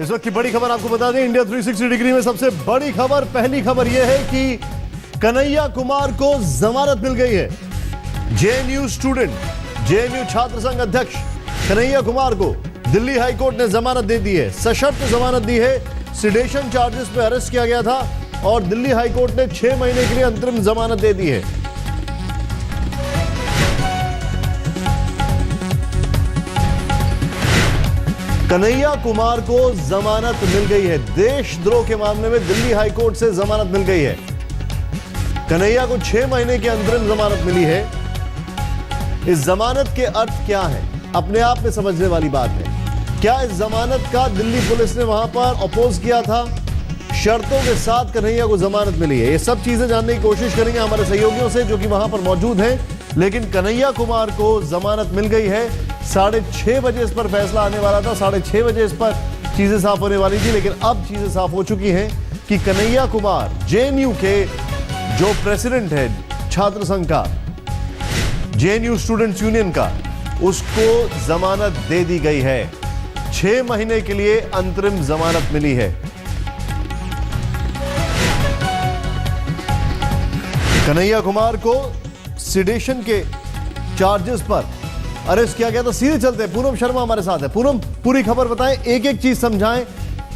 इस वक्त की बड़ी खबर आपको बता दें, इंडिया 360 डिग्री में सबसे बड़ी खबर, पहली खबर यह है कि कन्हैया कुमार को जमानत मिल गई है। जेएनयू स्टूडेंट, जेएनयू छात्र संघ अध्यक्ष कन्हैया कुमार को दिल्ली हाईकोर्ट ने जमानत दे दी है। सशर्त जमानत दी है। सिडेशन चार्जेस पे अरेस्ट किया गया था और दिल्ली हाईकोर्ट ने 6 महीने के लिए अंतरिम जमानत दे दी है। कन्हैया कुमार को जमानत मिल गई है। देशद्रोह के मामले में दिल्ली हाईकोर्ट से जमानत मिल गई है। कन्हैया को 6 महीने की अंतरिम जमानत मिली है। इस जमानत के अर्थ क्या है, अपने आप में समझने वाली बात है। क्या इस जमानत का दिल्ली पुलिस ने वहां पर अपोज किया था? शर्तों के साथ कन्हैया को जमानत मिली है। ये सब चीजें जानने की कोशिश करेंगे हमारे सहयोगियों से जो कि वहां पर मौजूद हैं। लेकिन कन्हैया कुमार को जमानत मिल गई है। 6:30 बजे इस पर फैसला आने वाला था, 6:30 बजे इस पर चीजें साफ होने वाली थी, लेकिन अब चीजें साफ हो चुकी हैं कि कन्हैया कुमार जेएनयू के जो प्रेसिडेंट है छात्र संघ का, जेएनयू स्टूडेंट्स यूनियन का, उसको जमानत दे दी गई है। 6 महीने के लिए अंतरिम जमानत मिली है। कन्हैया कुमार को सिडेशन के चार्जेस पर अरेस्ट किया गया। तो सीधे चलते हैं, पूनम शर्मा हमारे साथ है। पूनम, पूरी खबर बताएं, एक एक चीज समझाएं,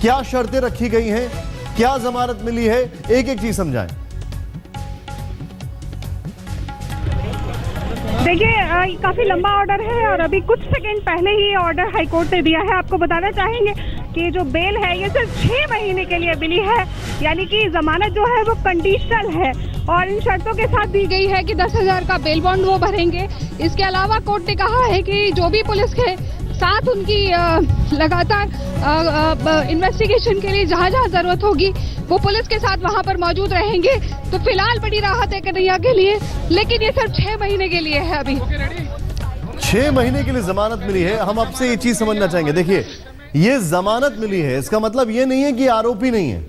क्या शर्तें रखी गई हैं, क्या जमानत मिली है, एक एक चीज समझाएं। देखिए, काफी लंबा ऑर्डर है और अभी कुछ सेकंड पहले ही ऑर्डर हाईकोर्ट ने दिया है। आपको बताना चाहेंगे कि जो बेल है ये सिर्फ 6 महीने के लिए मिली है, यानी कि जमानत जो है वो कंडीशनल है और इन शर्तों के साथ दी गई है कि 10,000 का बेल बॉन्ड वो भरेंगे। इसके अलावा कोर्ट ने कहा है कि जो भी पुलिस के साथ उनकी लगातार इन्वेस्टिगेशन के लिए जहाँ जहाँ जरूरत होगी वो पुलिस के साथ वहाँ पर मौजूद रहेंगे। तो फिलहाल बड़ी राहत है कन्हैया के लिए, लेकिन ये सिर्फ 6 महीने के लिए है। अभी 6 महीने के लिए जमानत मिली है। हम आपसे ये चीज समझना चाहेंगे, देखिए ये जमानत मिली है, इसका मतलब ये नहीं है कि आरोपी नहीं है।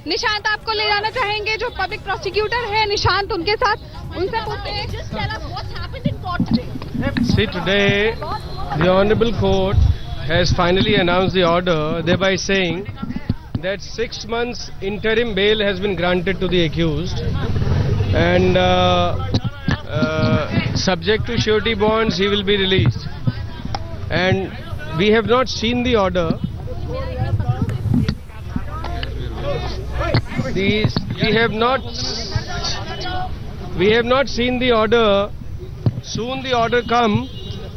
निशांत आपको ले जाना चाहेंगे, जो पब्लिक प्रोसिक्यूटर है निशांत, उनके साथ उनसे पूछते हैं। See, today the Honorable Court has finally announced the order, thereby saying that 6 months interim bail has been granted to the accused, and subject to surety bonds he will be released. And we have not seen the order. We have not seen the order. Soon the order come,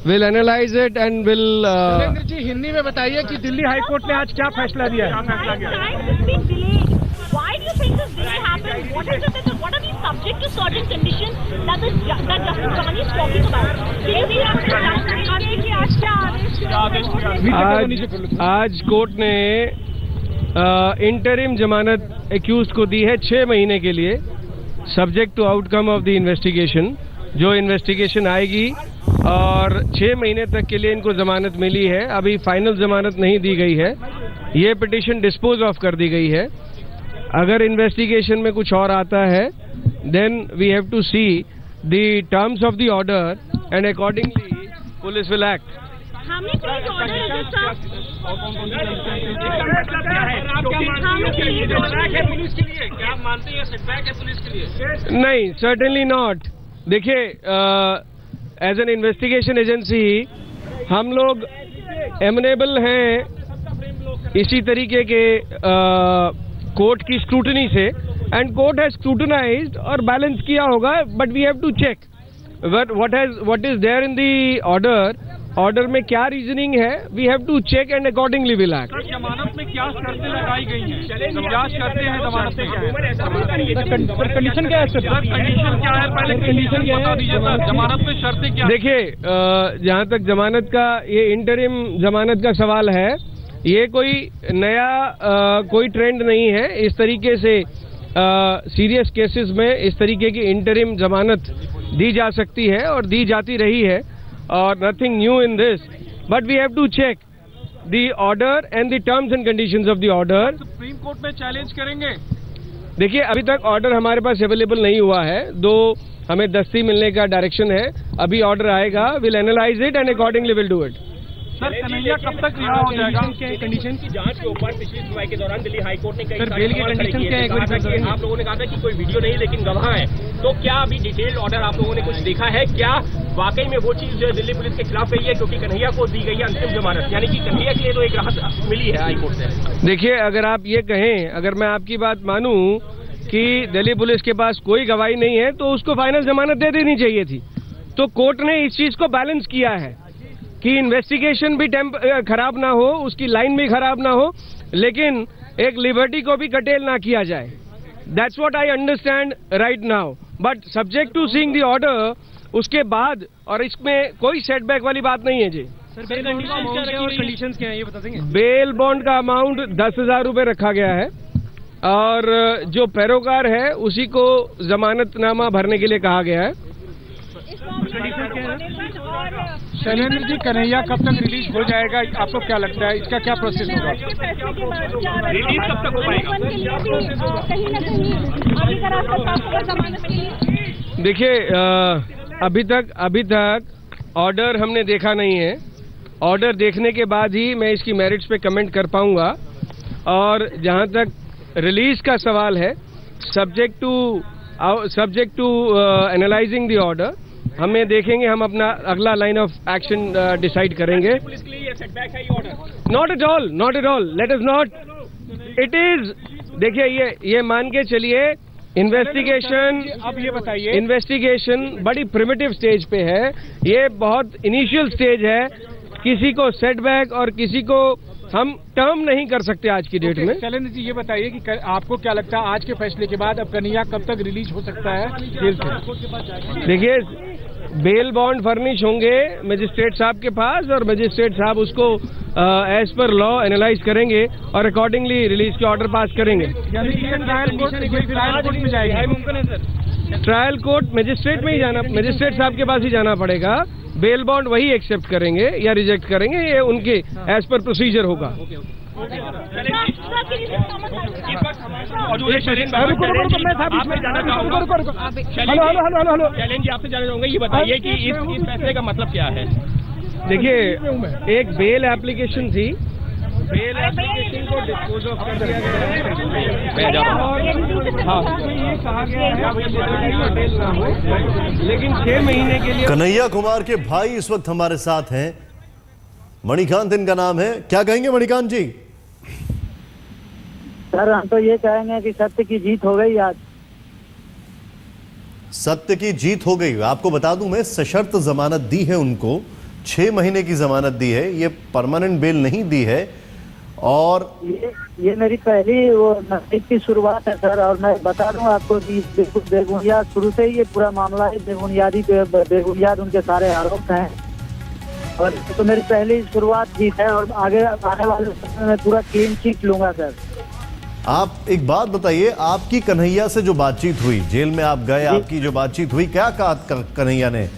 we'll analyze it and will. Surendra जी, हिंदी में बताइए कि Delhi high court ने आज क्या फैसला दिया है? Why do you think this delay happened? What is it? What are these subject to certain conditions that Justice Ramani is talking about? आज कोर्ट ने इंटरिम जमानत एक्यूज को दी है 6 महीने के लिए, subject to outcome of the investigation. जो इन्वेस्टिगेशन आएगी और 6 महीने तक के लिए इनको जमानत मिली है। अभी फाइनल जमानत नहीं दी गई है, ये पिटीशन डिस्पोज ऑफ कर दी गई है। अगर इन्वेस्टिगेशन में कुछ और आता है then we have to see the terms of the order and accordingly police will act. नहीं, सर्टेनली नॉट। देखिए, एज एन इन्वेस्टिगेशन एजेंसी हम लोग एमनेबल हैं इसी तरीके के कोर्ट की स्क्रूटनी से, एंड कोर्ट हैज स्क्रूटनाइज्ड और बैलेंस किया होगा, but we have to check what is there in the order में क्या रीजनिंग है। We have to check and accordingly will act. जमानत में क्या शर्तें लगाई गई हैं? क्या शर्तें हैं जमानत में? कंडीशन क्या है? कंडीशन क्या है? पहले कंडीशन बता दीजिए सर, जमानत में शर्तें क्या? देखिए, जहाँ तक जमानत का, ये इंटरिम जमानत का सवाल है, ये कोई नया कोई ट्रेंड नहीं है। इस तरीके से सीरियस केसेस में इस तरीके की इंटरिम जमानत दी जा सकती है और दी जाती रही है, और nothing new in this, but we have to check the order and the terms and conditions of the order. Supreme court में चैलेंज करेंगे? देखिए, अभी तक ऑर्डर हमारे पास अवेलेबल नहीं हुआ है, दो हमें दस्ती मिलने का डायरेक्शन है। अभी ऑर्डर आएगा, will analyse it and accordingly will do it. Sir Kanhaiya कब तक रिहा हो जाएगा? कंडीशन की जांच के ऊपर पिछली सुनवाई के दौरान दिल्ली हाई कोर्ट ने कई सर, बेल की कंडीशन क्या है? आप लोगों ने कहा था कि कोई वीडियो नहीं लेकिन गवाह है, तो क्या अभी डिटेल्ड ऑर्डर आप लोगों ने कुछ देखा है? क्या वाकई में वो चीज जो है दिल्ली पुलिस के खिलाफ गई है, क्योंकि कन्हैया को दी गई है अंतिम जमानत, यानी कि कन्हैया के लिए तो एक राहत मिली है हाई कोर्ट से। देखिए, अगर आप ये कहें, अगर मैं आपकी बात मानूं कि दिल्ली पुलिस के पास कोई गवाही नहीं है तो उसको फाइनल जमानत दे देनी चाहिए थी। तो कोर्ट ने इस चीज को बैलेंस किया है कि इन्वेस्टिगेशन भी खराब ना हो, उसकी लाइन भी खराब ना हो, लेकिन एक लिबर्टी को भी कटेल ना किया जाए। That's what I understand right now, but subject to seeing the order, उसके बाद, और इसमें कोई सेटबैक वाली बात नहीं है जी। सर बेल बॉन्ड का अमाउंट और कंडीशंस क्या है ये बता देंगे? बेल बॉन्ड का अमाउंट 10,000 रुपये रखा गया है और जो पैरोकार है उसी को जमानतनामा भरने के लिए कहा गया है। शैलेंद्र जी, कन्हैया कब तक रिलीज हो जाएगा, आपको क्या लगता है? इसका क्या प्रोसेस होगा? रिलीज कब तक हो पाएगा? देखिए, अभी तक ऑर्डर हमने देखा नहीं है। ऑर्डर देखने के बाद ही मैं इसकी मेरिट्स पे कमेंट कर पाऊंगा। और जहां तक रिलीज का सवाल है, subject to analyzing the order, हमें देखेंगे, हम अपना अगला लाइन ऑफ एक्शन डिसाइड करेंगे। पुलिस के लिए ये सेटबैक है ये order? Not at all, let us not, it is, देखिए ये मान के चलिए, इन्वेस्टिगेशन, अब ये बताइए, इन्वेस्टिगेशन बड़ी प्रिमिटिव स्टेज पे है, ये बहुत इनिशियल स्टेज है, किसी को सेटबैक और किसी को हम टर्म नहीं कर सकते आज की डेट में। शैलेंद्र जी, ये बताइए कि आपको क्या लगता है आज के फैसले के बाद अब कन्हैया कब तक रिलीज हो सकता है जेल से? देखिए, बेल बॉन्ड फर्निश होंगे मजिस्ट्रेट साहब के पास और मजिस्ट्रेट साहब उसको एज पर लॉ एनालाइज करेंगे और अकॉर्डिंगली रिलीज के ऑर्डर पास करेंगे। यानी कि ट्रायल कोर्ट में जाएगी? ट्रायल कोर्ट मजिस्ट्रेट में ही जाना, मजिस्ट्रेट साहब के पास ही जाना पड़ेगा। बेल बॉन्ड वही एक्सेप्ट करेंगे या रिजेक्ट करेंगे, ये उनके एज पर प्रोसीजर होगा। शैलेंद्र जी, आपसे जानना चाहूंगा, ये बताइए कि इस फैसले का मतलब क्या है? देखिए, एक बेल एप्लीकेशन थी, बेल एप्लीकेशन को डिस्पोज ऑफ कर दिया गया है। हाँ, ये कहा गया है लेकिन 6 महीने के लिए। कन्हैया कुमार के भाई इस वक्त हमारे साथ हैं, मणिकांत इनका नाम है। क्या कहेंगे मणिकांत जी? सर, हम तो ये कहेंगे कि सत्य की जीत हो गई आज। सत्य की जीत हो गई। आपको बता दूं, मैं सशर्त जमानत दी है उनको, 6 महीने की जमानत दी है, ये परमानेंट बेल नहीं दी है। और ये मेरी पहली वो नजदीक की शुरुआत है सर। और मैं बता दूं आपको कि बिल्कुल बेबुनियाद, शुरू से ही ये पूरा मामला है, बेबुनियाद उनके सारे आरोप हैं। और तो मेरी पहली शुरुआत थी है और आगे आने वाले समय में पूरा क्लीन चिट लूंगा सर। आप एक बात बताइए, आपकी कन्हैया से जो बातचीत हुई, जेल में आप गए, आपकी जो बातचीत हुई, क्या कहा कन्हैया ने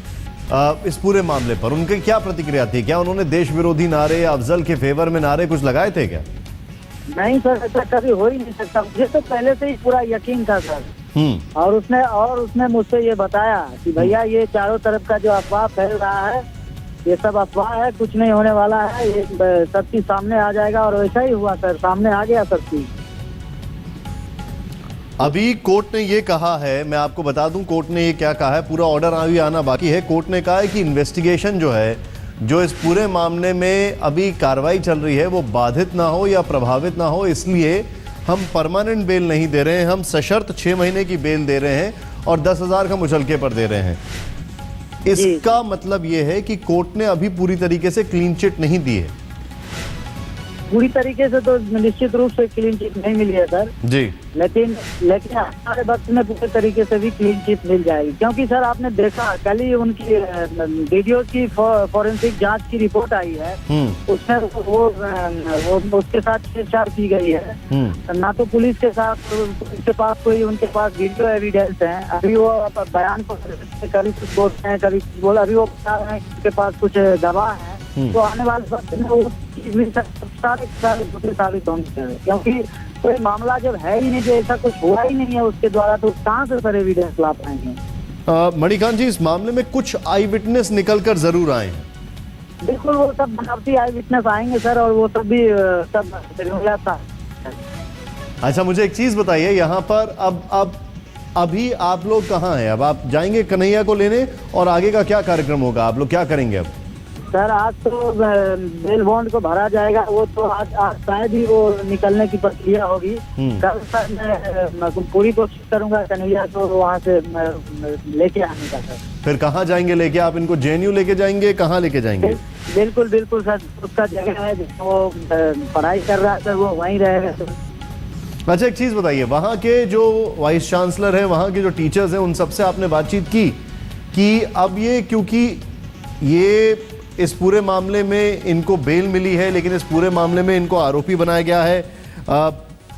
इस पूरे मामले पर? उनकी क्या प्रतिक्रिया थी? क्या उन्होंने देश विरोधी नारे, अफजल के फेवर में नारे कुछ लगाए थे क्या? नहीं सर, ऐसा कभी हो ही नहीं सकता। मुझे तो पहले से ही पूरा यकीन था सर। और उसने मुझसे ये बताया कि भैया ये चारों तरफ का जो अफवाह फैल रहा है, ये सब अफवाह है, कुछ नहीं होने वाला है, ये सब चीज सामने आ जाएगा। और वैसा ही हुआ सर, सामने आ गया सब चीज। अभी कोर्ट ने ये कहा है, मैं आपको बता दूं कोर्ट ने ये क्या कहा है, पूरा ऑर्डर अभी आना बाकी है। कोर्ट ने कहा है कि इन्वेस्टिगेशन जो है, जो इस पूरे मामले में अभी कार्रवाई चल रही है, वो बाधित ना हो या प्रभावित ना हो, इसलिए हम परमानेंट बेल नहीं दे रहे हैं, हम सशर्त 6 महीने की बेल दे रहे हैं और 10,000 का मुचलके पर दे रहे हैं। इसका मतलब ये है कि कोर्ट ने अभी पूरी तरीके से क्लीन चिट नहीं दी है। पूरी तरीके से तो निश्चित रूप से क्लीन चिट नहीं मिली है सर जी, लेकिन हमारे वक्त में पूरे तरीके से भी क्लीन चिट मिल जाएगी। क्योंकि सर आपने देखा कल ही उनकी वीडियो की फॉरेंसिक जांच की रिपोर्ट आई है, उसमें वो उसके साथ छेड़छाड़ की गई है। ना तो पुलिस के पास कोई उनके पास वीडियो एविडेंस है। अभी वो बयान को कभी कुछ बोलते हैं, कभी कुछ बोला, अभी वो बता रहे हैं उनके पास कुछ गवाह है। तो आने वाले वक्त में वो साबित होंगे, क्योंकि कोई मामला जब है ही नहीं, जो ऐसा कुछ हुआ ही नहीं है उसके द्वारा, तो कहाँ से सर एविडेंस ला पाएंगे? मणिकांत जी, इस मामले में कुछ आई विटनेस निकल कर जरूर आए हैं। बिल्कुल, वो सब बनावटी आई विटनेस आएंगे सर, और वो सब भी सब था। अच्छा, मुझे एक चीज बताइए, यहाँ पर अब अभी आप लोग कहाँ हैं? अब आप जाएंगे कन्हैया को लेने, और आगे का क्या कार्यक्रम होगा? आप लोग क्या करेंगे अब? सर आज तो बेल बॉन्ड को भरा जाएगा, वो तो आज शायद ही वो निकलने की प्रक्रिया होगी। कल सर मैं पूरी कोशिश करूंगा कन्हैया को वहाँ से लेके आने का। सर फिर कहाँ जाएंगे लेके? आप इनको जेएनयू लेके जाएंगे? कहाँ लेके जाएंगे? बिल्कुल बिल्कुल सर, उसका जगह है वो पढ़ाई कर रहा है सर, वो वहीं रहेगा सर। अच्छा, एक चीज बताइए, वहाँ के जो वाइस चांसलर हैं, वहाँ के जो टीचर्स हैं, उन सबसे आपने बातचीत की कि अब ये, क्योंकि ये इस पूरे मामले में इनको बेल मिली है, लेकिन इस पूरे मामले में इनको आरोपी बनाया गया है,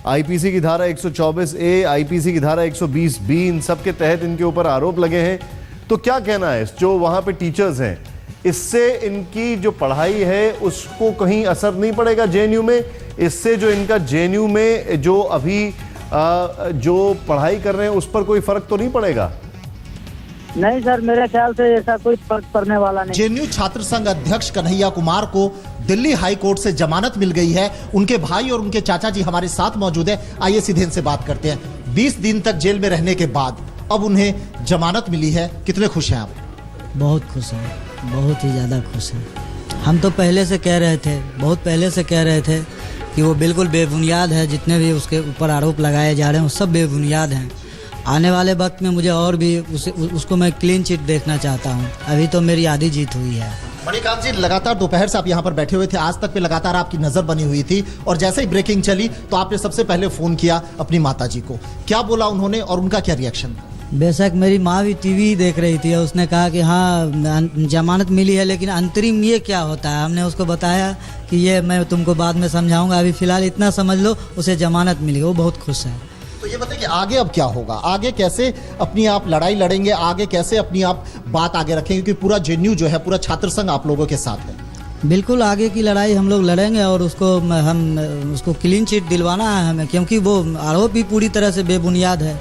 आईपीसी की धारा 124A, आईपीसी की धारा 120B, इन सब के तहत इनके ऊपर आरोप लगे हैं, तो क्या कहना है जो वहाँ पे टीचर्स हैं, इससे इनकी जो पढ़ाई है उसको कहीं असर नहीं पड़ेगा जेएनयू में? इससे जो इनका जेएनयू में जो अभी जो पढ़ाई कर रहे हैं उस पर कोई फर्क तो नहीं पड़ेगा? नहीं सर, मेरे ख्याल से ऐसा कोई फर्क पड़ने वाला नहीं। जेएनयू छात्र संघ अध्यक्ष कन्हैया कुमार को दिल्ली हाई कोर्ट से जमानत मिल गई है। उनके भाई और उनके चाचा जी हमारे साथ मौजूद है, आइए सीधे इनसे बात करते हैं। 20 दिन तक जेल में रहने के बाद अब उन्हें जमानत मिली है, कितने खुश हैं आप? बहुत खुश हैं, बहुत ही ज़्यादा खुश हैं। हम तो पहले से कह रहे थे, बहुत पहले से कह रहे थे कि वो बिल्कुल बेबुनियाद है, जितने भी उसके ऊपर आरोप लगाए जा रहे हैं वो सब बेबुनियाद हैं। आने वाले वक्त में मुझे और भी उसको मैं क्लीन चिट देखना चाहता हूँ। अभी तो मेरी आधी जीत हुई है। मणिकांत जी, लगातार दोपहर से आप यहाँ पर बैठे हुए थे, आज तक पे लगातार आपकी नजर बनी हुई थी, और जैसे ही ब्रेकिंग चली तो आपने सबसे पहले फोन किया अपनी माताजी को। क्या बोला उन्होंने और उनका क्या रिएक्शन था? बेशक मेरी माँ भी टीवी देख रही थी, उसने कहा कि हाँ जमानत मिली है, लेकिन अंतरिम ये क्या होता है? हमने उसको बताया कि ये मैं तुमको बाद में समझाऊंगा, अभी फिलहाल इतना समझ लो उसे जमानत मिली। वो बहुत खुश है। तो ये बताइए कि आगे अब क्या होगा? आगे कैसे अपनी आप लड़ाई लड़ेंगे? आगे कैसे अपनी आप बात आगे रखेंगे? क्योंकि पूरा जेएनयू जो है, पूरा छात्र संघ आप लोगों के साथ है। बिल्कुल आगे की लड़ाई हम लोग लड़ेंगे, और उसको क्लीन चिट दिलवाना है हमें, क्योंकि वो आरोप भी पूरी तरह से बेबुनियाद है,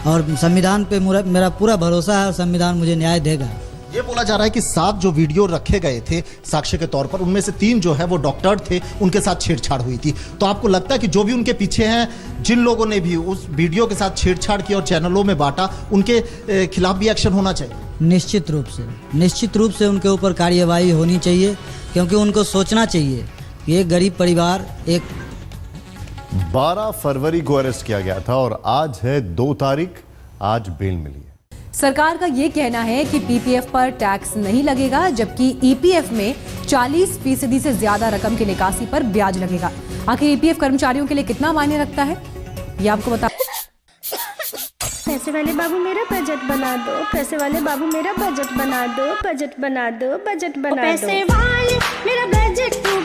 और संविधान पे मेरा पूरा भरोसा है और संविधान मुझे न्याय देगा। ये बोला जा रहा है कि 7 जो वीडियो रखे गए थे साक्ष्य के तौर पर, उनमें से 3 जो है वो डॉक्टर थे, उनके साथ छेड़छाड़ हुई थी। तो आपको लगता है कि जो भी उनके पीछे हैं, जिन लोगों ने भी उस वीडियो के साथ छेड़छाड़ की और चैनलों में बांटा, उनके खिलाफ भी एक्शन होना चाहिए? निश्चित रूप से उनके ऊपर कार्यवाही होनी चाहिए, क्योंकि उनको सोचना चाहिए कि एक गरीब परिवार, एक 12 फरवरी को अरेस्ट किया गया था और आज है 2 तारीख, आज बेल मिली है। सरकार का ये कहना है कि पीपीएफ पर टैक्स नहीं लगेगा, जबकि ईपीएफ में 40% से ज्यादा रकम की निकासी पर ब्याज लगेगा। आखिर ईपीएफ कर्मचारियों के लिए कितना मायने रखता है, ये आपको बता। पैसे वाले बाबू मेरा बजट बना दो, पैसे वाले बाबू मेरा बजट बना दो, बजट बना दो, बजट बना दो, पैसे वाले मेरा बजट तू